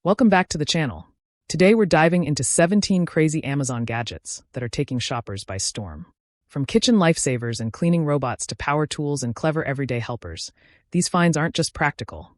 Welcome back to the channel. Today we're diving into 17 crazy Amazon gadgets that are taking shoppers by storm. From kitchen lifesavers and cleaning robots to power tools and clever everyday helpers, these finds aren't just practical.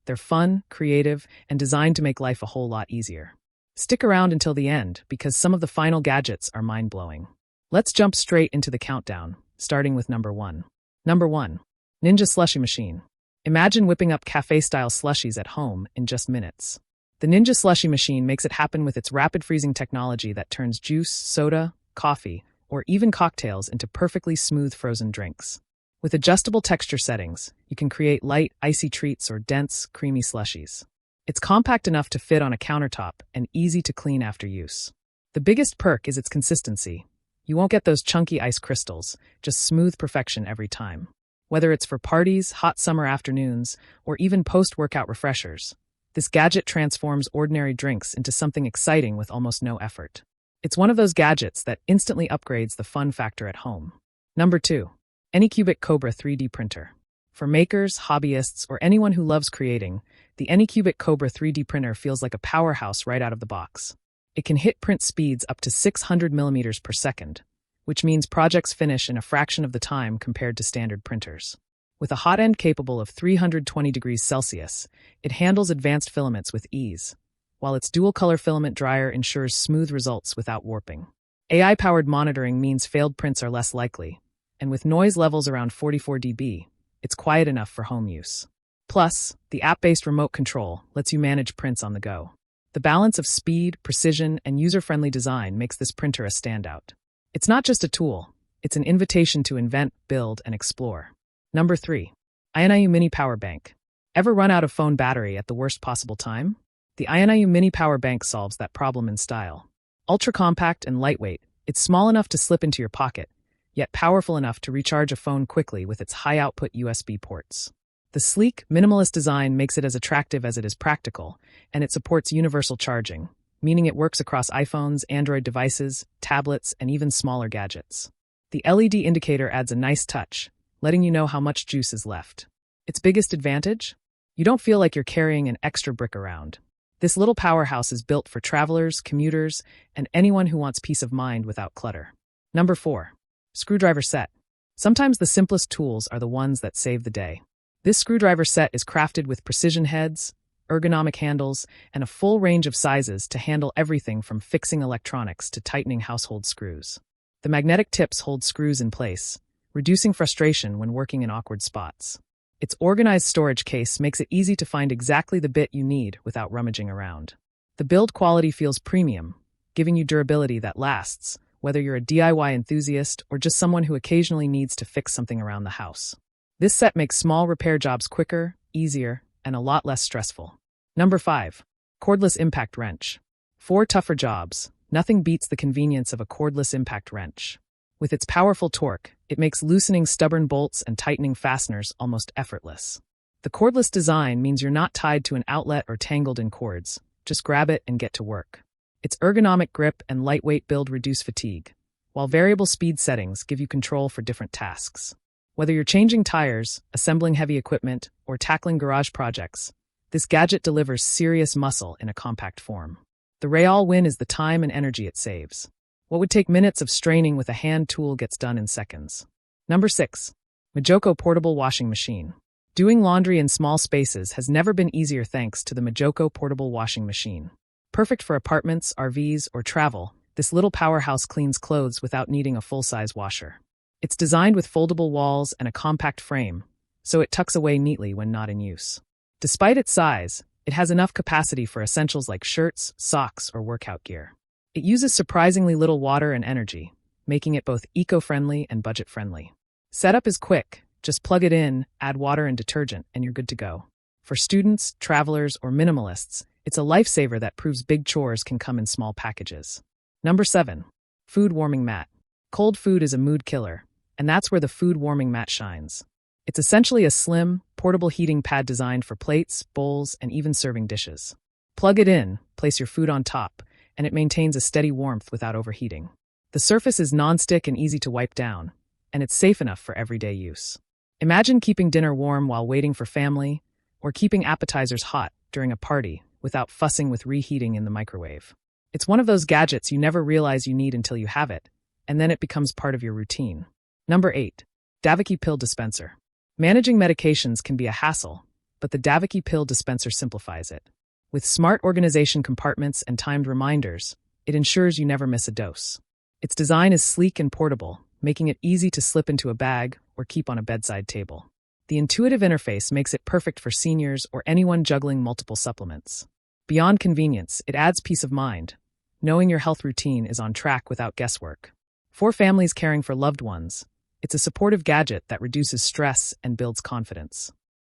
They're fun, creative, and designed to make life a whole lot easier. Stick around until the end because some of the final gadgets are mind-blowing. Let's jump straight into the countdown, starting with number 1. Number 1. Ninja Slushie Machine. Imagine whipping up cafe-style slushies at home in just minutes. The Ninja Slushie Machine makes it happen with its rapid freezing technology that turns juice, soda, coffee, or even cocktails into perfectly smooth frozen drinks. With adjustable texture settings, you can create light, icy treats or dense, creamy slushies. It's compact enough to fit on a countertop and easy to clean after use. The biggest perk is its consistency. You won't get those chunky ice crystals, just smooth perfection every time. Whether it's for parties, hot summer afternoons, or even post-workout refreshers, this gadget transforms ordinary drinks into something exciting with almost no effort. It's one of those gadgets that instantly upgrades the fun factor at home. Number 2. Anycubic Kobra 3D Printer. For makers, hobbyists, or anyone who loves creating, the Anycubic Kobra 3D printer feels like a powerhouse right out of the box. It can hit print speeds up to 600 millimeters per second, which means projects finish in a fraction of the time compared to standard printers. With a hot end capable of 320 degrees Celsius, it handles advanced filaments with ease, while its dual-color filament dryer ensures smooth results without warping. AI-powered monitoring means failed prints are less likely, and with noise levels around 44 dB, it's quiet enough for home use. Plus, the app-based remote control lets you manage prints on the go. The balance of speed, precision, and user-friendly design makes this printer a standout. It's not just a tool, it's an invitation to invent, build, and explore. Number 3. INIU Mini Power Bank. Ever run out of phone battery at the worst possible time? The INIU Mini Power Bank solves that problem in style. Ultra-compact and lightweight, it's small enough to slip into your pocket, yet powerful enough to recharge a phone quickly with its high-output USB ports. The sleek, minimalist design makes it as attractive as it is practical, and it supports universal charging, meaning it works across iPhones, Android devices, tablets, and even smaller gadgets. The LED indicator adds a nice touch, letting you know how much juice is left. Its biggest advantage? You don't feel like you're carrying an extra brick around. This little powerhouse is built for travelers, commuters, and anyone who wants peace of mind without clutter. Number 4. Screwdriver Set. Sometimes the simplest tools are the ones that save the day. This screwdriver set is crafted with precision heads, ergonomic handles, and a full range of sizes to handle everything from fixing electronics to tightening household screws. The magnetic tips hold screws in place, reducing frustration when working in awkward spots. Its organized storage case makes it easy to find exactly the bit you need without rummaging around. The build quality feels premium, giving you durability that lasts, whether you're a DIY enthusiast or just someone who occasionally needs to fix something around the house. This set makes small repair jobs quicker, easier, and a lot less stressful. Number 5. Cordless Impact Wrench. For tougher jobs, nothing beats the convenience of a cordless impact wrench. With its powerful torque, it makes loosening stubborn bolts and tightening fasteners almost effortless. The cordless design means you're not tied to an outlet or tangled in cords. Just grab it and get to work. Its ergonomic grip and lightweight build reduce fatigue, while variable speed settings give you control for different tasks. Whether you're changing tires, assembling heavy equipment, or tackling garage projects, this gadget delivers serious muscle in a compact form. The real win is the time and energy it saves. What would take minutes of straining with a hand tool gets done in seconds. Number 6. Mojoco Portable Washing Machine. Doing laundry in small spaces has never been easier thanks to the Mojoco Portable Washing Machine. Perfect for apartments, RVs, or travel, this little powerhouse cleans clothes without needing a full-size washer. It's designed with foldable walls and a compact frame, so it tucks away neatly when not in use. Despite its size, it has enough capacity for essentials like shirts, socks, or workout gear. It uses surprisingly little water and energy, making it both eco-friendly and budget-friendly. Setup is quick. Just plug it in, add water and detergent, and you're good to go. For students, travelers, or minimalists, it's a lifesaver that proves big chores can come in small packages. Number 7. Food Warming Mat. Cold food is a mood killer, and that's where the food warming mat shines. It's essentially a slim, portable heating pad designed for plates, bowls, and even serving dishes. Plug it in, place your food on top, and it maintains a steady warmth without overheating. The surface is non-stick and easy to wipe down, and it's safe enough for everyday use. Imagine keeping dinner warm while waiting for family, or keeping appetizers hot during a party without fussing with reheating in the microwave. It's one of those gadgets you never realize you need until you have it, and then it becomes part of your routine. Number 8. Daviky Pill Dispenser. Managing medications can be a hassle, but the Daviky Pill Dispenser simplifies it. With smart organization compartments and timed reminders, it ensures you never miss a dose. Its design is sleek and portable, making it easy to slip into a bag or keep on a bedside table. The intuitive interface makes it perfect for seniors or anyone juggling multiple supplements. Beyond convenience, it adds peace of mind, knowing your health routine is on track without guesswork. For families caring for loved ones, it's a supportive gadget that reduces stress and builds confidence.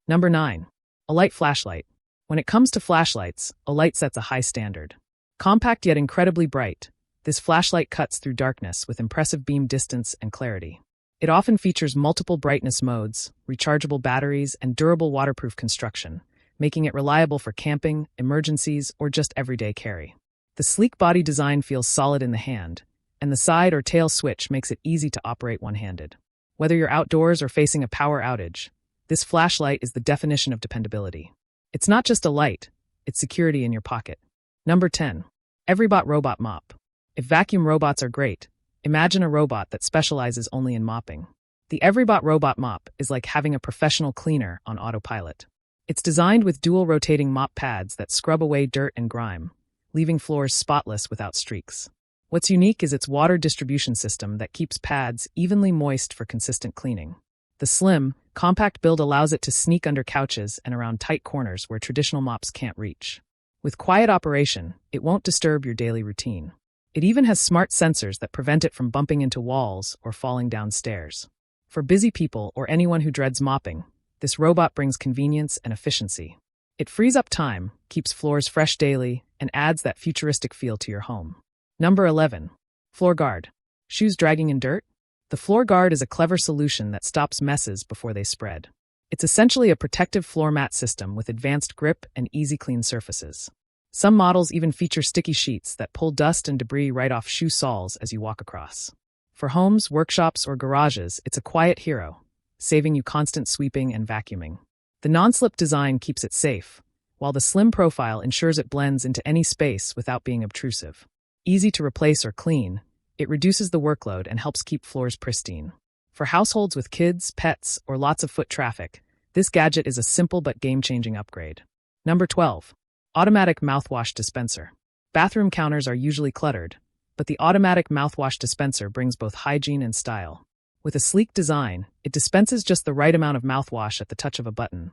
Number 9. Olight Flashlight. When it comes to flashlights, Olight sets a high standard. Compact yet incredibly bright, this flashlight cuts through darkness with impressive beam distance and clarity. It often features multiple brightness modes, rechargeable batteries, and durable waterproof construction, making it reliable for camping, emergencies, or just everyday carry. The sleek body design feels solid in the hand, and the side or tail switch makes it easy to operate one-handed. Whether you're outdoors or facing a power outage, this flashlight is the definition of dependability. It's not just a light, it's security in your pocket. Number 10. Everybot Robot Mop. If vacuum robots are great, imagine a robot that specializes only in mopping. The Everybot Robot Mop is like having a professional cleaner on autopilot. It's designed with dual rotating mop pads that scrub away dirt and grime, leaving floors spotless without streaks. What's unique is its water distribution system that keeps pads evenly moist for consistent cleaning. The slim, compact build allows it to sneak under couches and around tight corners where traditional mops can't reach. With quiet operation, it won't disturb your daily routine. It even has smart sensors that prevent it from bumping into walls or falling down stairs. For busy people or anyone who dreads mopping, this robot brings convenience and efficiency. It frees up time, keeps floors fresh daily, and adds that futuristic feel to your home. Number 11. Floor Guard. Shoes dragging in dirt? The Floor Guard is a clever solution that stops messes before they spread. It's essentially a protective floor mat system with advanced grip and easy clean surfaces. Some models even feature sticky sheets that pull dust and debris right off shoe soles as you walk across. For homes, workshops, or garages, it's a quiet hero, saving you constant sweeping and vacuuming. The non-slip design keeps it safe, while the slim profile ensures it blends into any space without being obtrusive. Easy to replace or clean, it reduces the workload and helps keep floors pristine. For households with kids, pets, or lots of foot traffic, this gadget is a simple but game-changing upgrade. Number 12. Automatic Mouthwash Dispenser. Bathroom counters are usually cluttered, but the automatic mouthwash dispenser brings both hygiene and style. With a sleek design, it dispenses just the right amount of mouthwash at the touch of a button,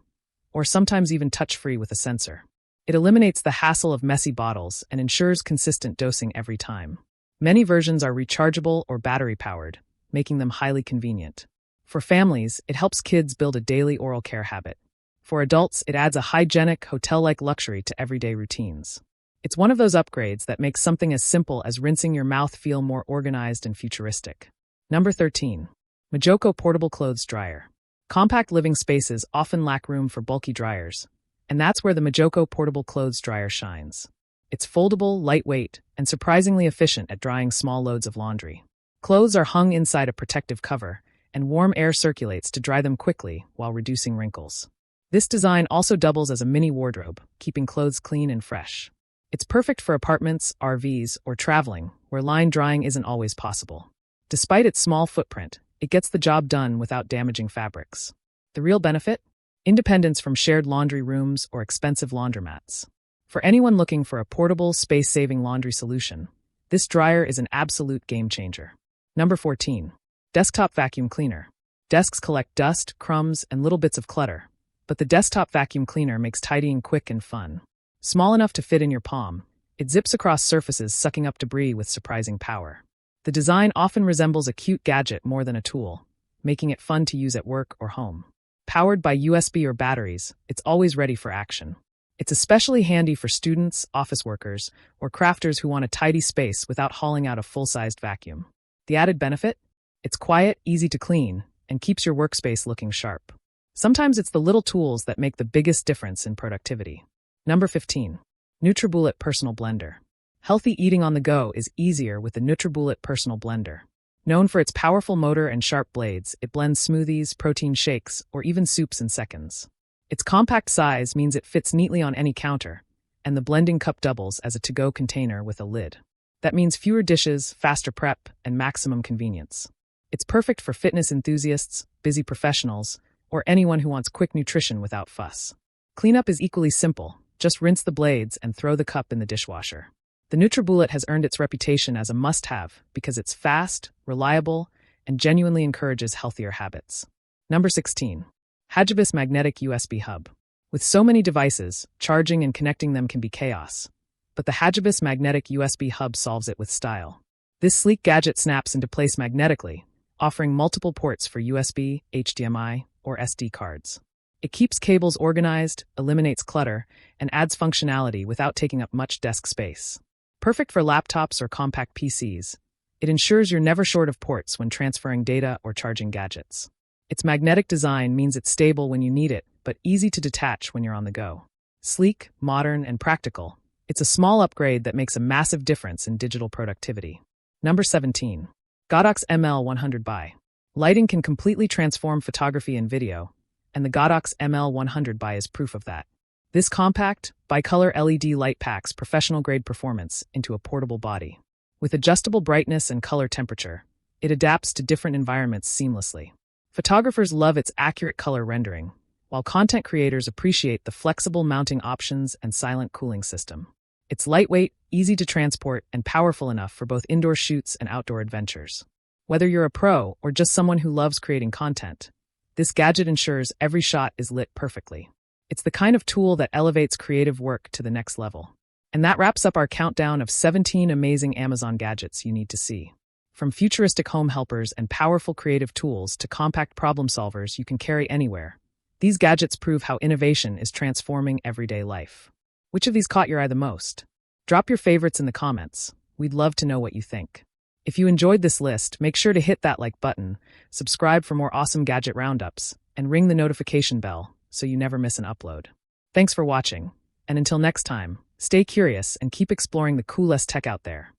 or sometimes even touch-free with a sensor. It eliminates the hassle of messy bottles and ensures consistent dosing every time. Many versions are rechargeable or battery-powered, making them highly convenient. For families, it helps kids build a daily oral care habit. For adults, it adds a hygienic, hotel-like luxury to everyday routines. It's one of those upgrades that makes something as simple as rinsing your mouth feel more organized and futuristic. Number 13. Mojoco Portable Clothes Dryer. Compact living spaces often lack room for bulky dryers, and that's where the Mojoco Portable Clothes Dryer shines. It's foldable, lightweight, and surprisingly efficient at drying small loads of laundry. Clothes are hung inside a protective cover, and warm air circulates to dry them quickly while reducing wrinkles. This design also doubles as a mini wardrobe, keeping clothes clean and fresh. It's perfect for apartments, RVs, or traveling, where line drying isn't always possible. Despite its small footprint, it gets the job done without damaging fabrics. The real benefit? Independence from shared laundry rooms or expensive laundromats. For anyone looking for a portable, space-saving laundry solution, this dryer is an absolute game-changer. Number 14. Desktop Vacuum Cleaner. Desks collect dust, crumbs, and little bits of clutter, but the desktop vacuum cleaner makes tidying quick and fun. Small enough to fit in your palm, it zips across surfaces, sucking up debris with surprising power. The design often resembles a cute gadget more than a tool, making it fun to use at work or home. Powered by USB or batteries, it's always ready for action. It's especially handy for students, office workers, or crafters who want a tidy space without hauling out a full-sized vacuum. The added benefit? It's quiet, easy to clean, and keeps your workspace looking sharp. Sometimes it's the little tools that make the biggest difference in productivity. Number 15. Nutribullet Personal Blender. Healthy eating on the go is easier with the Nutribullet Personal Blender. Known for its powerful motor and sharp blades, it blends smoothies, protein shakes, or even soups in seconds. Its compact size means it fits neatly on any counter, and the blending cup doubles as a to-go container with a lid. That means fewer dishes, faster prep, and maximum convenience. It's perfect for fitness enthusiasts, busy professionals, or anyone who wants quick nutrition without fuss. Cleanup is equally simple. Just rinse the blades and throw the cup in the dishwasher. The Nutribullet has earned its reputation as a must-have because it's fast, reliable, and genuinely encourages healthier habits. Number 16. Hagibis Magnetic USB Hub. With so many devices, charging and connecting them can be chaos. But the Hagibis Magnetic USB Hub solves it with style. This sleek gadget snaps into place magnetically, offering multiple ports for USB, HDMI, or SD cards. It keeps cables organized, eliminates clutter, and adds functionality without taking up much desk space. Perfect for laptops or compact PCs, it ensures you're never short of ports when transferring data or charging gadgets. Its magnetic design means it's stable when you need it, but easy to detach when you're on the go. Sleek, modern, and practical, it's a small upgrade that makes a massive difference in digital productivity. Number 17. Godox ML100Bi. Lighting can completely transform photography and video, and the Godox ML100Bi is proof of that. This compact, bicolor LED light packs professional-grade performance into a portable body. With adjustable brightness and color temperature, it adapts to different environments seamlessly. Photographers love its accurate color rendering, while content creators appreciate the flexible mounting options and silent cooling system. It's lightweight, easy to transport, and powerful enough for both indoor shoots and outdoor adventures. Whether you're a pro or just someone who loves creating content, this gadget ensures every shot is lit perfectly. It's the kind of tool that elevates creative work to the next level. And that wraps up our countdown of 17 amazing Amazon gadgets you need to see. From futuristic home helpers and powerful creative tools to compact problem solvers you can carry anywhere, these gadgets prove how innovation is transforming everyday life. Which of these caught your eye the most? Drop your favorites in the comments. We'd love to know what you think. If you enjoyed this list, make sure to hit that like button, subscribe for more awesome gadget roundups, and ring the notification bell so you never miss an upload. Thanks for watching, and until next time, stay curious and keep exploring the coolest tech out there.